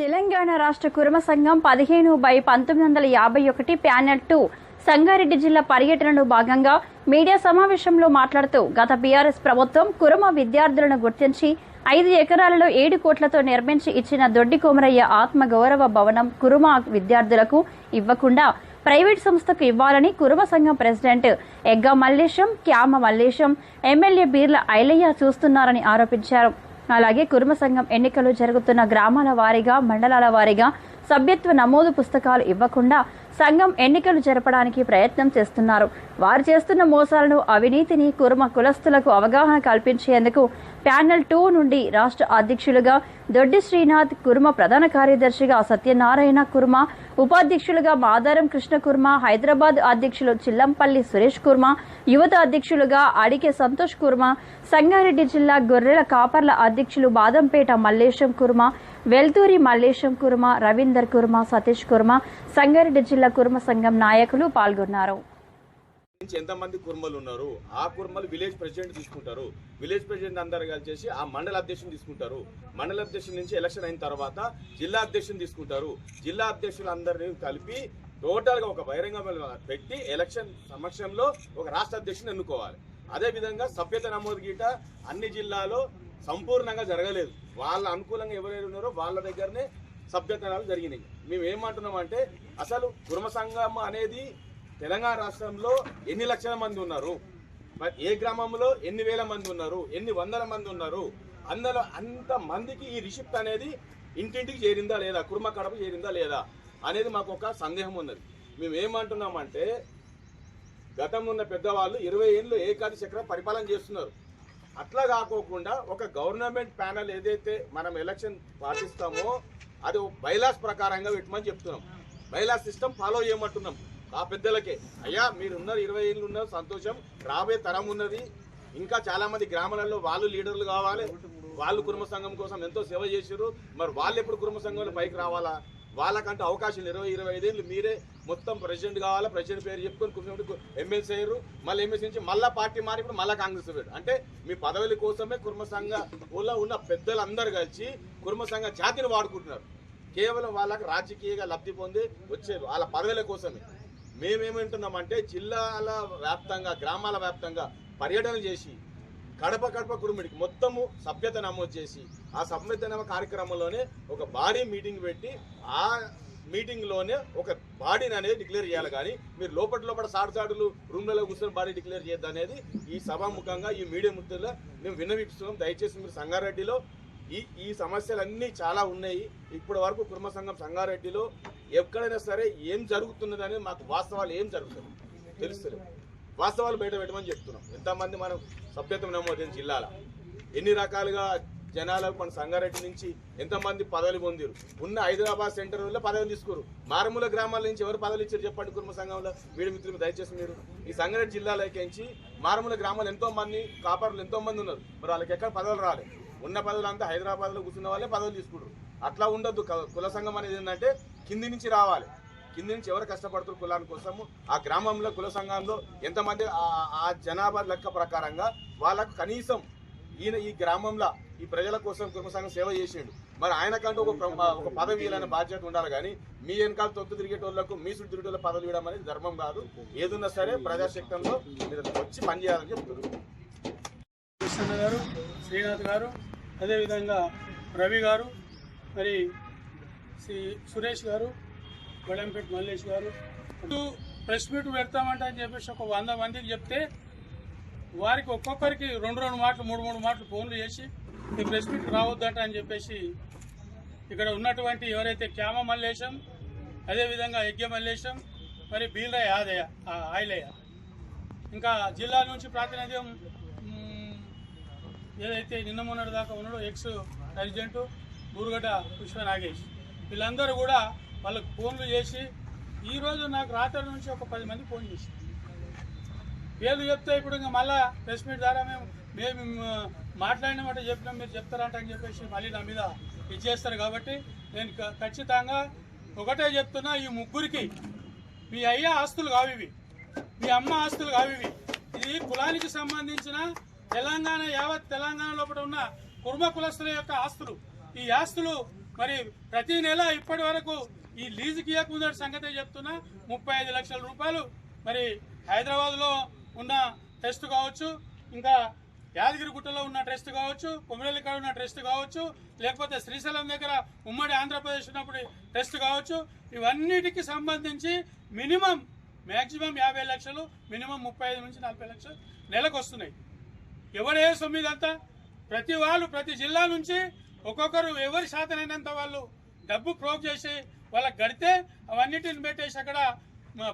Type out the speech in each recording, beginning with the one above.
తెలంగాణ రాష్ట్ర కుర్మ సంఘం 15/1951 ప్యానెల్ 2 సంగారెడ్డి జిల్లా పర్యటనలో భాగంగా మీడియా సమావేశంలో మాట్లాడుతూ గత బీఆర్ఎస్ ప్రభుత్వం కుర్మ విద్యార్థులను గుర్తించి 5 ఎకరాలలో 7 కోట్లతో నిర్మించి ఇచ్చిన దొడ్డి కొమరయ్య ఆత్మ గౌరవ భవనం కుర్మ విద్యార్థులకు ఇవ్వకుండా ప్రైవేట్ సంస్థకు ఇవ్వాలని కుర్మ సంఘం ప్రెసిడెంట్ ఎగ్గా మల్లేశం, క్యామ మల్లేశం, ఎమ్మెల్యే బీర్ల ఐలయ్య చూస్తున్నారని ఆరోపించారు. అలాగే కుర్మ సంఘం ఎన్నికలు జరుగుతున్న గ్రామాల వారీగా, మండలాల వారీగా సభ్యత్వ నమోదు పుస్తకాలు ఇవ్వకుండా సంఘం ఎన్నికలు జరపడానికి ప్రయత్నం చేస్తున్నారు. వారు చేస్తున్న మోసాలను, అవినీతిని కుర్మ కులస్తులకు అవగాహన కల్పించేందుకు ప్యానెల్ 2 నుండి రాష్ట్ర అధ్యక్షులుగా దొడ్డి శ్రీనాథ్ కుర్మ, ప్రధాన కార్యదర్శిగా సత్యనారాయణ కుర్మ, ఉపాధ్యక్షులుగా మాదారం కృష్ణ కుర్మ, హైదరాబాద్ అధ్యక్షులు చిల్లంపల్లి సురేష్ కుర్మ, యువత అధ్యక్షులుగా అడికే సంతోష్ కుర్మ, సంగారెడ్డి జిల్లా గొర్రెల కాపర్ల అధ్యక్షులు బాదంపేట మల్లేశం కుర్మ, వెల్తూరి మల్లేశం కుర్మ, రవీందర్ కుర్మ, సతీష్ కుర్మ, సంగారెడ్డి జిల్లా కుర్మ సంఘం నాయకులు పాల్గొన్నారు. ఎంతమంది కుర్మలు ఉన్నారు, ఆ కుర్మలు విలేజ్ ప్రెసిడెంట్ తీసుకుంటారు. విలేజ్ ప్రెసిడెంట్ అందరు కలిసి ఆ మండల అధ్యక్షుని తీసుకుంటారు. మండల అధ్యక్షుల నుంచి ఎలక్షన్ అయిన తర్వాత జిల్లా అధ్యక్షుని తీసుకుంటారు. జిల్లా అధ్యక్షులందరినీ కలిపి టోటల్ గా ఒక బహిరంగ పెట్టి ఎలక్షన్ సమక్షంలో ఒక రాష్ట్ర అధ్యక్షుని ఎన్నుకోవాలి. అదే విధంగా సభ్యత నమోదు గీట అన్ని జిల్లాలో సంపూర్ణంగా జరగలేదు. వాళ్ళ అనుకూలంగా ఎవరైనా ఉన్నారో వాళ్ళ దగ్గరనే సభ్యతనాలు జరిగినాయి. మేము ఏమంటున్నామంటే అసలు కుర్మ సంఘం అనేది తెలంగాణ రాష్ట్రంలో ఎన్ని లక్షల మంది ఉన్నారు, ఏ గ్రామంలో ఎన్ని వేల మంది ఉన్నారు, ఎన్ని వందల మంది ఉన్నారు, అందులో అంత మందికి ఈ రిసిప్ట్ అనేది ఇంటింటికి చేరిందా లేదా, కుర్మ కడప చేరిందా లేదా అనేది మాకు ఒక సందేహం ఉన్నది. మేము ఏమంటున్నామంటే గతంలో ఉన్న పెద్దవాళ్ళు 20 ఏళ్ళు ఏకాది చక్రం పరిపాలన చేస్తున్నారు. అట్లా కాకోకుండా ఒక గవర్నమెంట్ ప్యానెల్ ఏదైతే మనం ఎలక్షన్ పాటిస్తామో అది బైలాస్ ప్రకారంగా పెట్టమని చెప్తున్నాం. బైలాస్ సిస్టమ్ ఫాలో చేయమంటున్నాం. ఆ పెద్దలకే అయ్యా మీరున్నారు, 20 ఏళ్ళు ఉన్నారు, సంతోషం, రాబోయే తరం ఉన్నది, ఇంకా చాలా మంది గ్రామాలలో వాళ్ళు లీడర్లు కావాలి, వాళ్ళు కుర్మ సంఘం కోసం ఎంతో సేవ చేశారు, మరి వాళ్ళు ఎప్పుడు కుర్మ సంఘంలో పైకి రావాలా, వాళ్ళకంటే అవకాశం 20-25 ఏళ్ళు మీరే మొత్తం ప్రెసిడెంట్ కావాలా, ప్రెసిడెంట్ పేరు చెప్పుకొని కుర్మ ఎమ్మెల్సీ అయ్యారు, మళ్ళీ ఎమ్మెల్సీ నుంచి మళ్ళీ పార్టీ మారి ఇప్పుడు మళ్ళీ కాంగ్రెస్ పెట్టారు. అంటే మీ పదవుల కోసమే కుర్మ సంఘంలో ఉన్న పెద్దలందరూ కలిసి కుర్మ సంఘ జాతిని వాడుకుంటున్నారు. కేవలం వాళ్ళకి రాజకీయంగా లబ్ధి పొంది వచ్చేది వాళ్ళ పదవుల కోసమే. మేమేమంటున్నామంటే జిల్లాల వ్యాప్తంగా, గ్రామాల వ్యాప్తంగా పర్యటన చేసి కడప కురుమిడికి మొత్తము సభ్యత నమోదు చేసి ఆ సభ్యత కార్యక్రమంలోనే ఒక బాడీ మీటింగ్ పెట్టి ఆ మీటింగ్లోనే ఒక బాడీని అనేది డిక్లేర్ చేయాలి. కానీ మీరు లోపల సాడుసాడులు రూమ్లలో కూర్చొని బాడీ డిక్లేర్ చేయొద్దు అనేది ఈ సభాముఖంగా ఈ మీడియా ముద్దుల్లో మేము విన్నవిస్తున్నాం. దయచేసి మీరు సంగారెడ్డిలో ఈ సమస్యలన్నీ చాలా ఉన్నాయి. ఇప్పటి వరకు కుర్మ సంఘం సంగారెడ్డిలో ఎక్కడైనా సరే ఏం జరుగుతున్నది అనేది మాకు వాస్తవాలు ఏం జరుగుతుంది తెలుస్తలేదు. వాస్తవాలు బయట పెట్టమని చెప్తున్నాం. ఎంతమంది మనం సభ్యత నమోదైన జిల్లాల ఎన్ని రకాలుగా జనాలకు మన సంగారెడ్డి నుంచి ఎంతమంది పదవులు పొందిరు, ఉన్న హైదరాబాద్ సెంటర్లో పదవులు తీసుకోరు, మారుమూల గ్రామాల నుంచి ఎవరు పదవులు ఇచ్చారు చెప్పండి. కుర్మ సంఘంలో వీడి మిత్రులు దయచేసి మీరు ఈ సంగారెడ్డి జిల్లాలోకించి మారుమూల గ్రామాలు ఎంతో మంది కాపర్లు ఎంతో మంది ఉన్నారు, మరి వాళ్ళకి ఎక్కడ పదవులు రాలేదు. ఉన్న పదవులు అంతా హైదరాబాద్లో కూర్చున్న వాళ్ళే పదవులు తీసుకుంటారు. అట్లా ఉండొద్దు. కుల సంఘం అనేది ఏంటంటే కింది నుంచి రావాలి. కింది నుంచి ఎవరు కష్టపడుతున్నారు కులాని కోసము ఆ గ్రామంలో కుల సంఘంలో ఎంతమంది ఆ జనాభా లెక్క ప్రకారంగా వాళ్ళకు కనీసం ఈయన ఈ గ్రామంలో ఈ ప్రజల కోసం కుర్మ సంఘం సేవ చేసిండు, మరి ఆయనకంటూ ఒక పదవి ఇవ్వాలనే బాధ్యత ఉండాలి. కానీ మీ వెనకాల తొత్తు తిరిగేటోళ్లకు మీ చుట్టూ తిరిగేటోళ్ళ పదవి ఇవ్వడం అనేది ధర్మం కాదు. ఏదున్నా సరే ప్రజాశక్తంలో మీరు వచ్చి పనిచేయాలని చెప్తున్నారు. కృష్ణ గారు, శ్రీనాథ్ గారు, అదేవిధంగా రవి గారు, మరి సురేష్ గారు, గొడంపేట మల్లేష్ గారు ప్రెస్ మీట్ పెడతామంట అని చెప్పేసి ఒక 100 మందికి చెప్తే వారికి ఒక్కొక్కరికి 2 మాటలు 3 మాటలు ఫోన్లు చేసి ఈ ప్రెస్ మీట్ రావద్దంట అని చెప్పేసి ఇక్కడ ఉన్నటువంటి ఎవరైతే క్యామ మల్లేశం, అదేవిధంగా యజ్ఞ మల్లేశం, మరి బీర్ల ఆయిలయ్య, ఇంకా జిల్లా నుంచి ప్రాతినిధ్యం ఏదైతే నిన్న మొన్నటి దాకా ఉన్నాడో ఎక్స్ ప్రెసిడెంట్ బూరుగడ్డ పుష్ప నాగేష్, వీళ్ళందరూ కూడా వాళ్ళకు ఫోన్లు చేసి ఈరోజు నాకు రాత్రి నుంచి ఒక 10 మంది ఫోన్ చేసి పేర్లు చెప్తే ఇప్పుడు ఇంకా మళ్ళీ ప్రెస్ మీట్ ద్వారా మేము మాట్లాడినామంటే చెప్పినాం, మీరు చెప్తారంట అని చెప్పేసి మళ్ళీ నా మీద ఇచ్చేస్తారు. కాబట్టి నేను ఖచ్చితంగా ఒకటే చెప్తున్నా, ఈ ముగ్గురికి మీ అయ్య ఆస్తులు కావివి, మీ అమ్మ ఆస్తులు కావివి, ఇది కులానికి సంబంధించిన యావత్ తెలంగాణ లోపల ఉన్న కుర్మ కులస్తుల యొక్క ఆస్తులు. ఈ ఆస్తులు మరి ప్రతి నెల ఇప్పటి వరకు ఈ లీజుకి ఇవ్వకుండా సంగతే చెప్తున్నా 35 లక్షల రూపాయలు మరి హైదరాబాద్లో ఉన్న ట్రస్ట్ కావచ్చు, ఇంకా యాదగిరిగుట్టలో ఉన్న ట్రస్ట్ కావచ్చు, కొమిరెల్లికాడ ఉన్న ట్రస్ట్ కావచ్చు, లేకపోతే శ్రీశైలం దగ్గర ఉమ్మడి ఆంధ్రప్రదేశ్ ఉన్నప్పుడు ట్రస్ట్ కావచ్చు, ఇవన్నిటికి సంబంధించి మ్యాక్సిమం 50 లక్షలు, మినిమం 35 నుంచి 40 లక్షలు నెలకు వస్తున్నాయి. ఎవరే సొమ్మిదంతా ప్రతి వాళ్ళు ప్రతి జిల్లా నుంచి ఒక్కొక్కరు ఎవరి శాతనైనంత వాళ్ళు డబ్బు ప్రోగ్ చేసి వాళ్ళకి గడితే అవన్నిటిని పెట్టేసి అక్కడ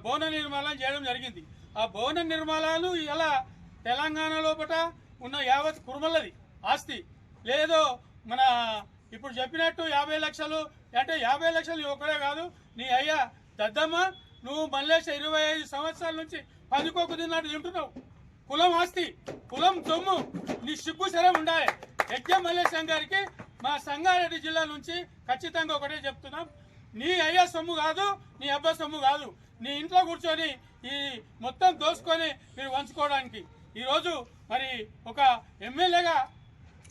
భవన నిర్మాణం చేయడం జరిగింది. ఆ భవన నిర్మాణాలు ఇలా తెలంగాణ లోపల ఉన్న యావత్ కుర్మలది ఆస్తి లేదో మన ఇప్పుడు చెప్పినట్టు 50 లక్షలు అంటే 50 లక్షలు ఒకడే కాదు. నీ అయ్యా దద్దమ్మ నువ్వు మల్లేశ 25 సంవత్సరాల నుంచి పదుకోకు తిన్నట్టు తింటున్నావు. కులం ఆస్తి, కులం సొమ్ము, నీ సిగ్గు శరం ఉండాలి. యజ్ఞ మల్లేశం గారికి మా సంగారెడ్డి జిల్లా నుంచి ఖచ్చితంగా ఒకటే చెప్తున్నాం, నీ అయ్యా సొమ్ము కాదు, నీ అబ్బా సొమ్ము కాదు. నీ ఇంట్లో కూర్చొని ఈ మొత్తం దోసుకొని మీరు వంచుకోవడానికి ఈరోజు మరి ఒక ఎమ్మెల్యేగా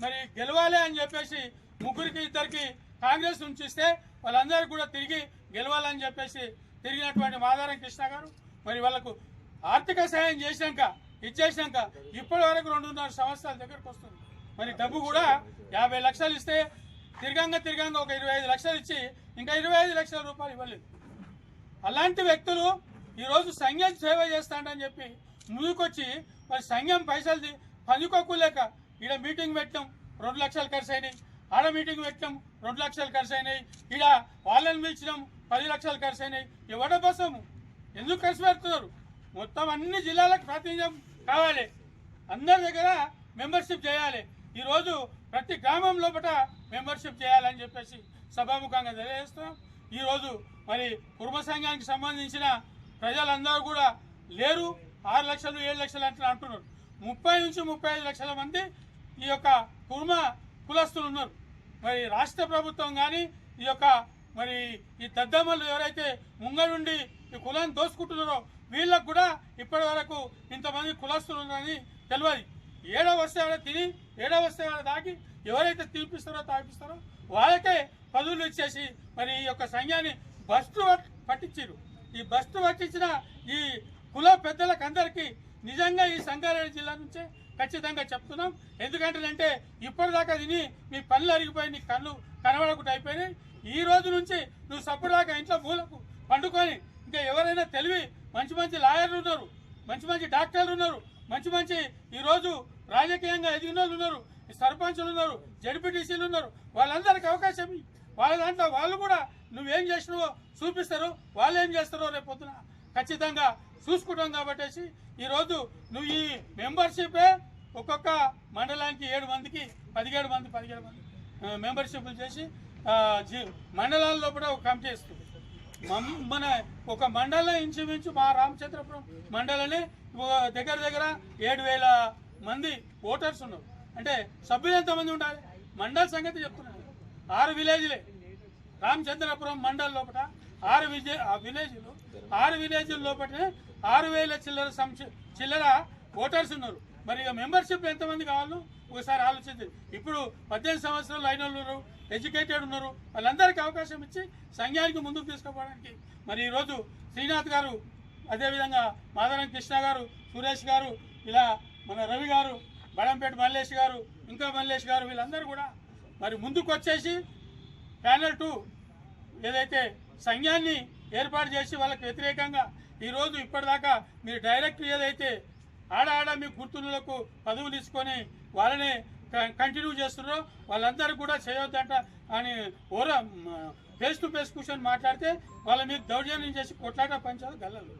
మరి గెలవాలి అని చెప్పేసి ముగ్గురికి ఇద్దరికి కాంగ్రెస్ నుంచి ఇస్తే వాళ్ళందరికీ కూడా తిరిగి గెలవాలని చెప్పేసి తిరిగినటువంటి మాదారం కృష్ణ గారు మరి వాళ్ళకు ఆర్థిక సాయం చేసినాక ఇచ్చేసినాక ఇప్పటి వరకు 2.5 సంవత్సరాల దగ్గరకు వస్తుంది. మరి డబ్బు కూడా 50 లక్షలు ఇస్తే తిరగంగా ఒక 25 లక్షలు ఇచ్చి ఇంకా 25 లక్షల రూపాయలు ఇవ్వలేదు. అలాంటి వ్యక్తులు ఈరోజు సంఘం సేవ చేస్తాడని చెప్పి ముందుకొచ్చి మరి సంఘం పైసలు పందుకోలేక ఈడ మీటింగ్ పెట్టాం 2 లక్షలు ఖర్చు అయినాయి, ఆడ మీటింగ్ పెట్టాం 2 లక్షలు ఖర్చు అయినాయి, ఈడ వాళ్ళని పిలిచినాం 10 లక్షలు ఖర్చు అయినాయి. ఎవడ బసము ఎందుకు ఖర్చు పెడుతున్నారు? మొత్తం అన్ని జిల్లాలకు ప్రాతినిధ్యం కావాలి, అందరి దగ్గర మెంబర్షిప్ చేయాలి. ఈరోజు ప్రతి గ్రామం లోపల మెంబర్షిప్ చేయాలని చెప్పేసి సభాముఖంగా తెలియజేస్తున్నాం. ఈరోజు మరి కుర్మ సంఘానికి సంబంధించిన ప్రజలందరూ కూడా లేరు, 6 లక్షలు 7 లక్షలు అట్లా అంటున్నారు. 30 నుంచి 35 లక్షల మంది ఈ యొక్క కుర్మ కులస్తులు ఉన్నారు. మరి రాష్ట్ర ప్రభుత్వం కానీ ఈ యొక్క మరి ఈ దద్దమ్మలు ఎవరైతే ముంగడుండి ఈ కులాన్ని దోసుకుంటున్నారో వీళ్ళకు కూడా ఇప్పటి వరకు ఇంతమంది కులస్తులు ఉన్నారని తెలియదు. ఏడో వస్తే ఆడ తిని ఏడో వస్తే ఆడ తాగి ఎవరైతే తీపిస్తారో తాగిపిస్తారో వాళ్ళకే పదవులు ఇచ్చేసి మరి ఈ యొక్క సంఘాన్ని బస్టు పట్టించారు. ఈ బస్టు పట్టించిన ఈ కుల పెద్దలకు అందరికీ నిజంగా ఈ సంగారెడ్డి జిల్లా నుంచే ఖచ్చితంగా చెప్తున్నాం. ఎందుకంటే ఇప్పటిదాకా తిని మీ పనులు అరిగిపోయి నీ కళ్ళు కనబడకుండా అయిపోయినాయి. ఈ రోజు నుంచి నువ్వు సప్పుడుదాకా ఇంట్లో మూలకు పండుకొని ఇంకా ఎవరైనా తెలివి మంచి లాయర్లు ఉన్నారు, మంచి డాక్టర్లు ఉన్నారు, మంచి ఈరోజు రాజకీయంగా ఎదిగిన వాళ్ళు ఉన్నారు, సర్పంచులు ఉన్నారు, జడ్పీటీసీలు ఉన్నారు. వాళ్ళందరికీ అవకాశం వాళ్ళ దాంట్లో వాళ్ళు కూడా నువ్వేం చేసినావో చూపిస్తారు, వాళ్ళు ఏం చేస్తారో రేపు పొద్దున ఖచ్చితంగా చూసుకుంటాం. కాబట్టి ఈరోజు నువ్వు ఈ మెంబర్షిపే ఒక్కొక్క మండలానికి 7 మందికి 17 మంది మెంబర్షిప్లు చేసి మండలాల్లో కూడా ఒక కమిటీ ఇస్తుంది. మన ఒక మండలం ఇంచుమించు మా రామచంద్రపురం మండలనే దగ్గర 7,000 మంది ఓటర్స్ ఉన్నారు. అంటే సభ్యులు ఎంతమంది ఉండాలి? మండల సంగతి చెప్తున్నాను. 6 విలేజ్లే రామచంద్రపురం మండల లోపల 6 విలేజ్ల లోపలనే 6,000 చిల్లర ఓటర్స్ ఉన్నారు. మరి మెంబర్షిప్ ఎంతమంది కావాలో ఒకసారి ఆలోచించండి. ఇప్పుడు 18 సంవత్సరాలు అయిన వాళ్ళు ఉన్నారు, ఎడ్యుకేటెడ్ ఉన్నారు, వాళ్ళందరికీ అవకాశం ఇచ్చి సంఘానికి ముందుకు తీసుకుపోవడానికి మరి ఈరోజు శ్రీనాథ్ గారు, అదేవిధంగా మాదారం కృష్ణ గారు, సురేష్ గారు, ఇలా మన రవి గారు, బడంపేట మల్లేష్ గారు, ఇంకా మల్లేష్ గారు వీళ్ళందరూ కూడా మరి ముందుకు వచ్చేసి ప్యానల్ 2 ఏదైతే సంఘాన్ని ఏర్పాటు చేసి వాళ్ళకి వ్యతిరేకంగా ఈరోజు ఇప్పటిదాకా మీరు డైరెక్ట్ ఏదైతే ఆడ మీకు గుర్తులకు పదవులు తీసుకొని వాళ్ళని కంటిన్యూ చేస్తున్నారో వాళ్ళందరూ కూడా చేయొద్దంట అని ఫేస్ టు ఫేస్ కూర్చొని మాట్లాడితే వాళ్ళ మీద దౌర్జన్యం చేసి కొట్లాట పంచాలి గల్లలు.